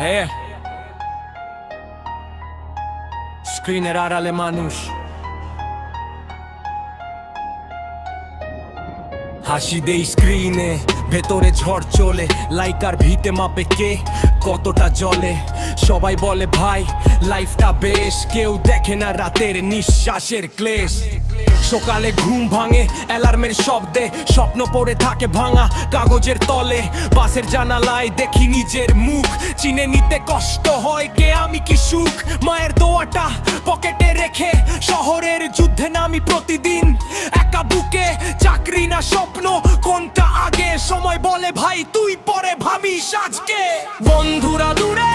হ্যাঁ, স্ক্রিনের আড়ালে মানুষ হাসি দেই স্ক্রিনে, ভেতরে ঝড় চলে। লাইকার ভিতে মাপে কে কতটা জলে। সবাই বলে ভাই লাইফটা বেশ, কেউ দেখে না রাতের নিঃশ্বাসের ক্লেশ। সকালে ঘুম ভাঙে অ্যালার্মের শব্দে, স্বপ্ন পড়ে থাকে ভাঙা কাগজের তলে। বাসের জানালায় দেখি নিজের মুখ, চিনে নিতে কষ্ট হয় কে আমি কি সুখ। মায়ের দোয়াটা পকেটে রেখে শহরের যুদ্ধে নামি প্রতিদিন। একা বুকে চাকরি না স্বপ্ন, কোনটা আগে? সময় বলে ভাই তুই পরে ভাবিস আজকে। বন্ধুরা দূরে,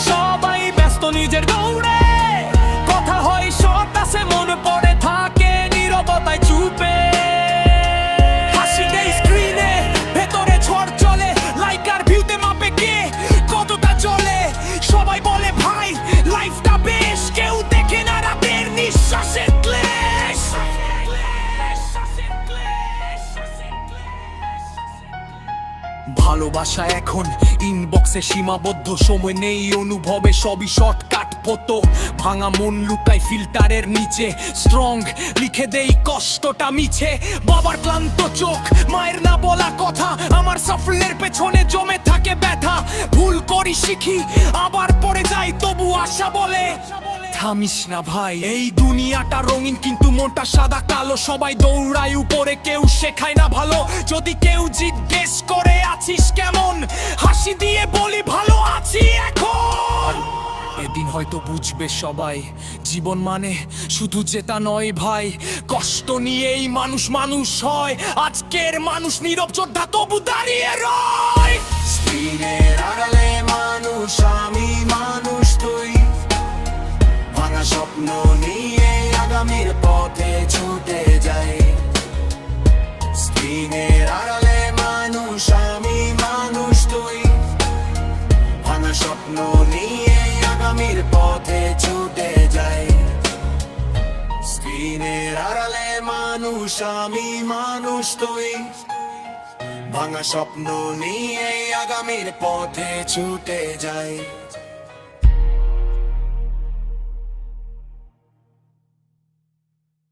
সবাই ব্যস্ত নিজের দৌড়ে। কথা হয় সৎ আছে, মনে পড়ে থাকে নীরবতায় চুপে। হাসি দেই স্ক্রিনে, ভেতরে ঝড় চলে। লাইকার ভিউতে মাপে কে কতটা চলে। সবাই বলে ভাই লাইফটা বেশ, কেউ দেখে না রাতের নিঃশ্বাসের ক্লেশ। ভালোবাসা এখন ইনবক্সে সীমাবদ্ধ, সময় নেই অনুভবে, সবই শর্টকাট ফটো। ভাঙা মন লুকায় ফিল্টারের নিচে, স্ট্রং লিখে দেই কষ্টটা মিছে। বাবার ক্লান্ত চোখ, মায়ের না বলা কথা, আমার সাফল্যের পেছনে জমে থাকে ব্যথা। ভুল করি শিখি আবার পড়ে যাই, তবু আশা বলে থামিস না ভাই। এই দুনিয়াটা রঙিন কিন্তু মনটা সাদা কালো। সবাই দৌড়ায় উপরে, কেউ শেখায় না ভালো। যদি কেউ জিজ্ঞেস করে আছিস কেমন, হাসি দিয়ে বলি ভালো আছি এখন। এদিন হয়তো বুঝবে সবাই, জীবন মানে শুধু জেতা নয় ভাই, কষ্ট নিয়েই মানুষ মানুষ হয়। আজকের মানুষ নীরব যোদ্ধা, তবু দাঁড়িয়ে রয়। স্ক্রিনের আড়ালে মানুষ, আমি মানুষ তুই। ভাঙা স্বপ্ন নিয়ে আগামীর পথে ছুটে যাই। স্ক্রিনের আড়ালে মানুষ, আমি মানুষ তুই। ভাঙা স্বপ্ন নিয়ে আগামীর পথে ছুটে যাই। স্ক্রিনের আড়ালে মানুষ, আমি মানুষ তুই। ভাঙা স্বপ্ন নিয়ে আগামীর পথে ছুটে যাই।